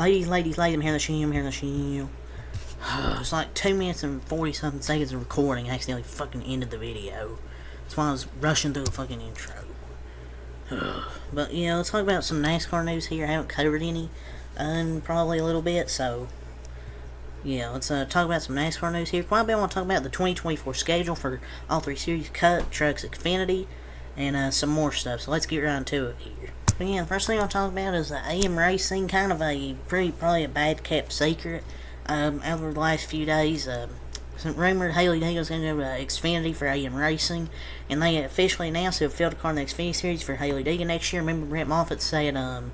Ladies, I'm here in the show. It's like 2 minutes and 40 something seconds of recording. I accidentally fucking ended the video. That's why I was rushing through the fucking intro. But yeah, let's talk about some NASCAR news here. I haven't covered any in probably a little bit, so yeah, let's talk about some NASCAR news here. Quite a bit. I want to talk about the 2024 schedule for all three series: Cup, Trucks, Xfinity, and some more stuff. So let's get right into it here. But yeah, the first thing I'll talk about is AM Racing, kind of a probably a bad kept secret. Over the last few days, some rumored Haley Deagle's going to go to Xfinity for AM Racing, and they officially announced they'll field a car in the Xfinity Series for Haley Deagle next year. Remember, Brett Moffitt said, or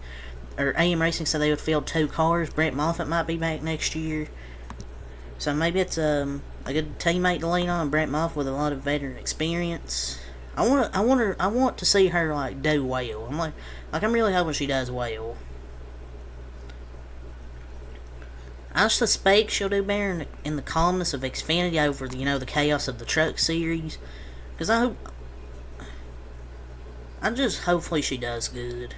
AM Racing said they would field 2 cars. Brett Moffitt might be back next year, so maybe it's a good teammate to lean on. Brett Moffitt with a lot of veteran experience. I want to see her like do well. I'm really hoping she does well. I suspect she'll do better in the calmness of Xfinity over the chaos of the Truck Series, because hopefully she does good.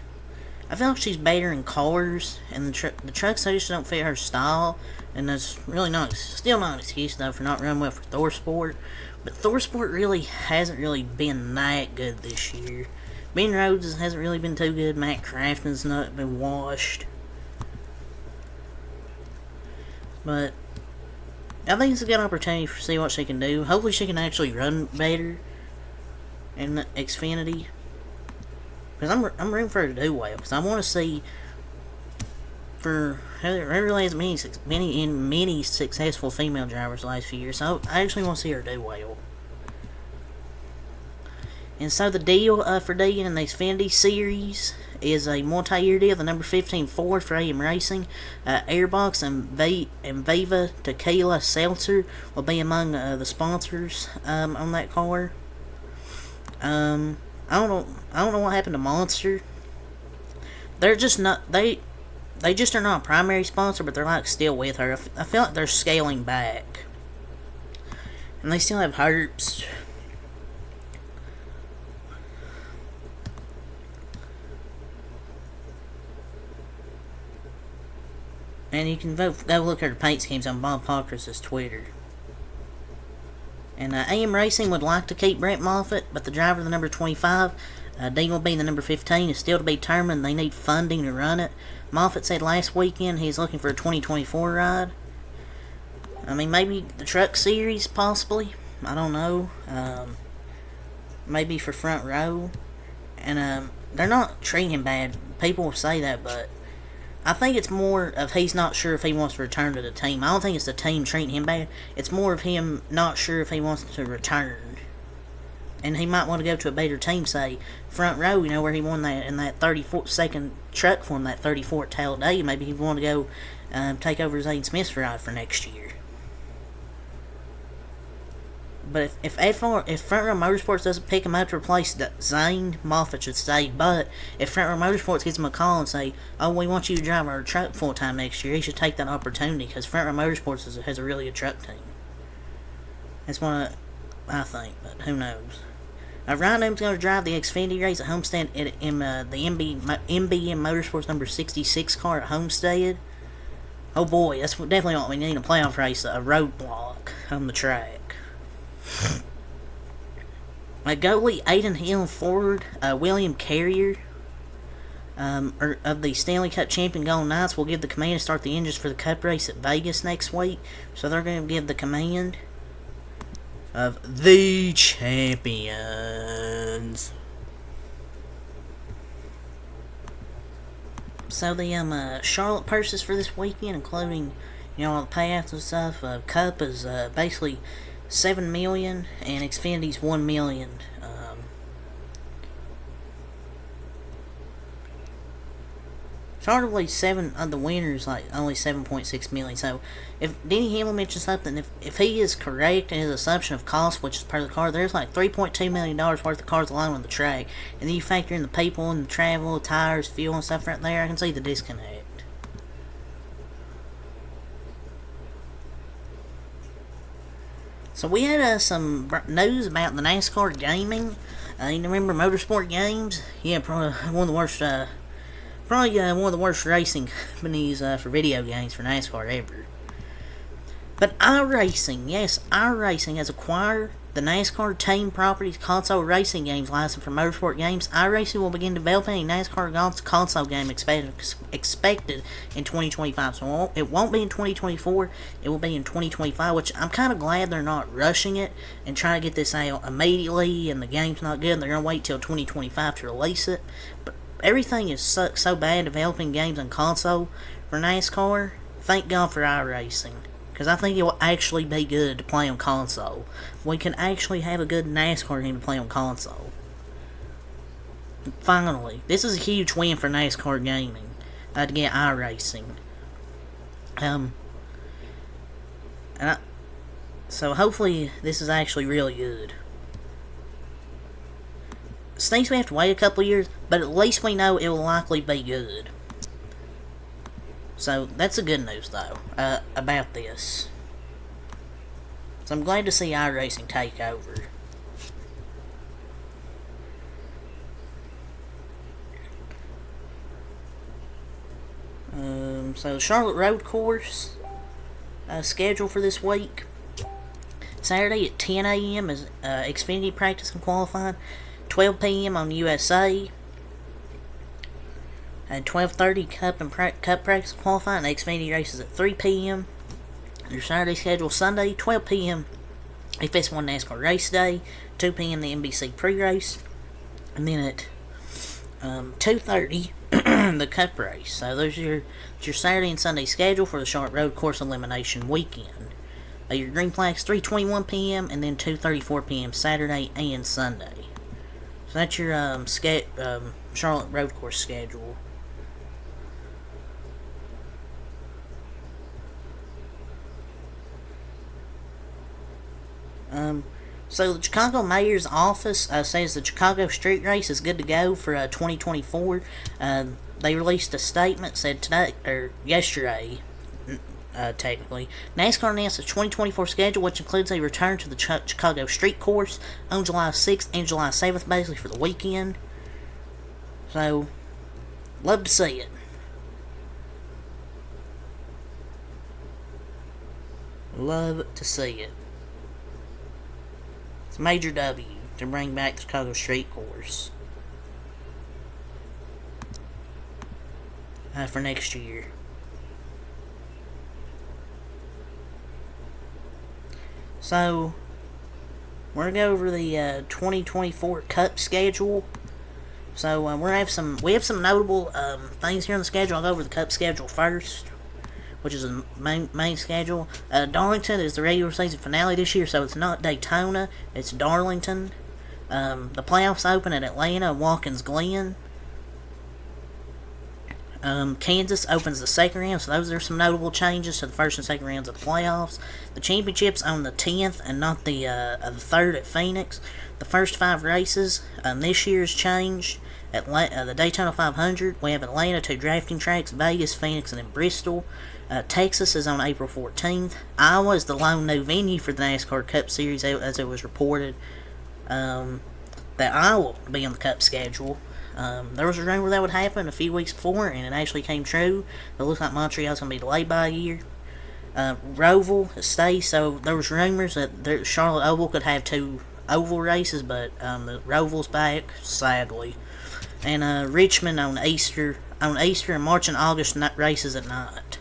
I feel like she's better in cars, and the Truck Series don't fit her style, and that's really still not an excuse though for not running well for ThorSport. But ThorSport really hasn't really been that good this year. Ben Rhodes hasn't really been too good. Matt Crafton's not been washed. But I think it's a good opportunity to see what she can do. Hopefully she can actually run better in the Xfinity. Because I'm rooting for her to do well. Because I want to see, for her really has many successful female drivers the last few years. So I actually want to see her do well. And so the deal for Deegan in the Xfinity Series is a multi-year deal. The number 15 Ford for AM Racing, Airbox and Viva Tequila Seltzer will be among the sponsors on that car. I don't know what happened to Monster. They're just not they just are not a primary sponsor, but they're like still with her. I feel like they're scaling back, and they still have Herbst. And you can go look at her paint schemes on Bob Pockrass's Twitter. And AM Racing would like to keep Brett Moffitt, but the driver, the number 25, Dean will be the number 15, is still to be determined. They need funding to run it. Moffitt said last weekend he's looking for a 2024 ride. I mean, maybe the Truck Series, possibly. I don't know. Maybe for front row. And they're not treating him bad. People will say that, but I think it's more of he's not sure if he wants to return to the team. I don't think it's the team treating him bad. It's more of him not sure if he wants to return. And he might want to go to a better team, say, front row, where he won that in that 34th truck for him, that 34th Talladega. Maybe he want to go take over Zane Smith's ride for next year. But if Front Row Motorsports doesn't pick him up to replace Zane, Moffitt should stay. But if Front Row Motorsports gives him a call and say, "Oh, we want you to drive our truck full time next year," he should take that opportunity, because Front Row Motorsports has a really good truck team. That's what I think, but who knows? Ryan Newman's going to drive the Xfinity race at Homestead in the MBM Motorsports number 66 car at Homestead. Oh boy, that's definitely what we need in a playoff race: a roadblock on the track. Goalie Aiden Hill forward William Carrier of the Stanley Cup champion Golden Knights will give the command to start the engines for the Cup race at Vegas next week. So they're going to give the command of the champions. So the Charlotte purses for this weekend, including all the payouts and stuff. Cup is basically $7 million, and Xfinity's $1 million. It's hard to believe 7 of the winners, like only $7.6 million. So if Denny Hamlin mentioned something, if he is correct in his assumption of cost, which is part of the car, there's like $3.2 million worth of cars alone on the track, and then you factor in the people and the travel, tires, fuel, and stuff right there, I can see the disconnect. So we had some news about the NASCAR gaming. You remember Motorsport Games? Yeah, probably one of the worst Probably one of the worst racing companies for video games for NASCAR ever. But iRacing, yes, iRacing has acquired the NASCAR Team Properties console racing games license for Motorsport Games. iRacing will begin developing a NASCAR console game expected in 2025. So it won't be in 2024, it will be in 2025, which I'm kind of glad they're not rushing it and trying to get this out immediately, and the game's not good. They're going to wait till 2025 to release it. But everything is so bad developing games on console for NASCAR. Thank God for iRacing, because I think it will actually be good to play on console. We can actually have a good NASCAR game to play on console. Finally, this is a huge win for NASCAR gaming to get iRacing. So hopefully this is actually really good. Stinks we have to wait a couple of years, but at least we know it will likely be good. So that's the good news, though, about this. So I'm glad to see iRacing take over. So Charlotte Road Course schedule for this week. Saturday at 10 a.m. is Xfinity practice and qualifying. 12 p.m. on USA. At 12:30, Cup practice qualifying. Xfinity races at 3 p.m. Your Saturday schedule: Sunday, 12 p.m. FS1 NASCAR race day, 2 p.m. the NBC pre-race, and then at 2:30 the Cup race. So those are your Saturday and Sunday schedule for the Charlotte Road Course Elimination Weekend. Your green flags: 3:21 p.m. and then 2:34 p.m. Saturday and Sunday. So that's your Charlotte Road Course schedule. So the Chicago Mayor's Office says the Chicago Street Race is good to go for 2024. They released a statement, said today, or yesterday, technically. NASCAR announced its 2024 schedule, which includes a return to the Chicago Street Course on July 6th and July 7th, basically for the weekend. So, love to see it. Love to see it. It's a major W to bring back the Chicago Street Course for next year. So, we're going to go over the 2024 Cup schedule. So, we have some notable things here on the schedule. I'll go over the Cup schedule first, which is the main schedule. Darlington is the regular season finale this year, so it's not Daytona, it's Darlington. The playoffs open at Atlanta and Watkins Glen. Kansas opens the second round, so those are some notable changes to the first and second rounds of the playoffs. The championship's on the 10th and not the 3rd at Phoenix. The first 5 races this year's changed. The Daytona 500, we have Atlanta, 2 drafting tracks, Vegas, Phoenix, and then Bristol. Texas is on April 14th. Iowa is the lone new venue for the NASCAR Cup Series, as it was reported that Iowa will be on the Cup schedule. There was a rumor that would happen a few weeks before, and it actually came true. It looks like Montreal's going to be delayed by a year. Roval stays, so there was rumors that Charlotte Oval could have 2 oval races, but the Roval's back, sadly. And Richmond on Easter and March and August races at night.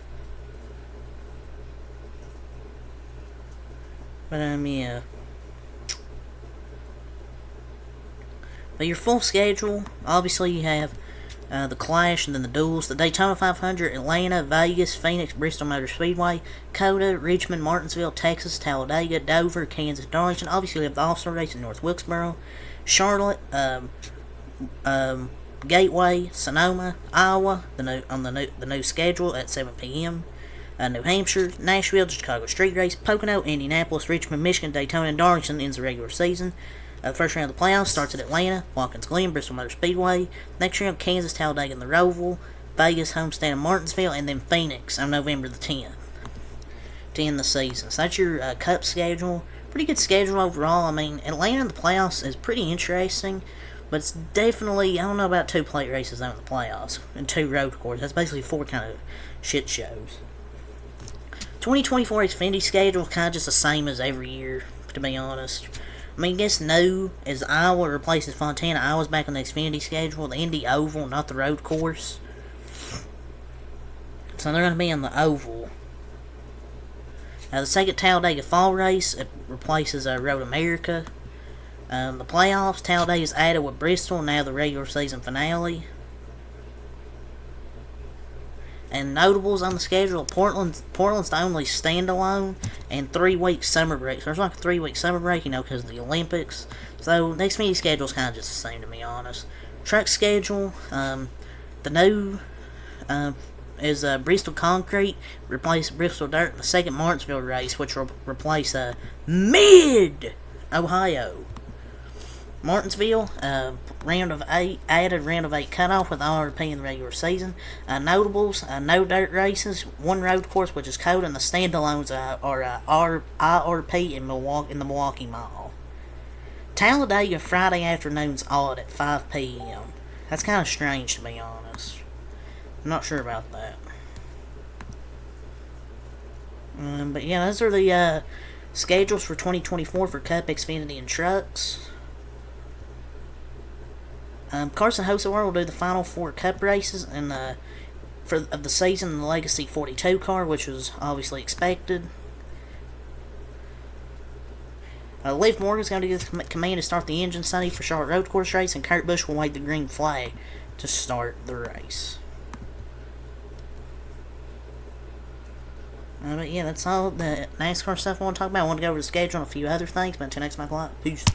But yeah. But your full schedule, obviously you have the Clash and then the duels. The Daytona 500, Atlanta, Vegas, Phoenix, Bristol Motor Speedway, Coda, Richmond, Martinsville, Texas, Talladega, Dover, Kansas, Darlington. Obviously you have the All-Star race in North Wilkesboro, Charlotte, Gateway, Sonoma, Iowa, the new schedule at 7 p.m. New Hampshire, Nashville, the Chicago Street Race, Pocono, Indianapolis, Richmond, Michigan, Daytona, and Darlington ends the regular season. The first round of the playoffs starts at Atlanta, Watkins Glen, Bristol Motor Speedway. Next round, Kansas, Talladega, and the Roval, Vegas, Homestead, and Martinsville, and then Phoenix on November the 10th to end the season. So that's your Cup schedule. Pretty good schedule overall. I mean, Atlanta in the playoffs is pretty interesting. But it's definitely, I don't know about 2 plate races out in the playoffs and 2 road courses. That's basically 4 kind of shit shows. 2024 Xfinity schedule is kind of just the same as every year, to be honest. I mean, I guess new is Iowa replaces Fontana. Iowa's back on the Xfinity schedule. The Indy Oval, not the road course. So they're going to be on the Oval. Now, the second Talladega Fall race, it replaces Road America. The playoffs, Talladega is added with Bristol, now the regular season finale. And notables on the schedule, Portland's the only standalone, and 3-week summer break. So there's like a 3-week summer break, because of the Olympics. So the Xfinity schedule's kind of just the same, to be honest. Truck schedule, the new is Bristol Concrete, replace Bristol Dirt in the second Martinsville race, which will replace Mid-Ohio. Martinsville, round of 8, added round of 8 cutoff with IRP in the regular season. Notables, no dirt races, 1 road course, which is COTA, and the standalones are IRP in the Milwaukee Mall. Talladega Friday afternoon's odd at 5 p.m. That's kind of strange, to be honest. I'm not sure about that. But yeah, those are the schedules for 2024 for Cup, Xfinity, and Trucks. Carson Hocevar will do the final 4 Cup races of the season in the Legacy 42 car, which was obviously expected. Liv Morgan's going to get the command to start the engine Sunday for Charlotte Road Course race, and Kurt Busch will wave the green flag to start the race. But yeah, that's all the NASCAR stuff I want to talk about. I want to go over the schedule and a few other things, but until next time, peace.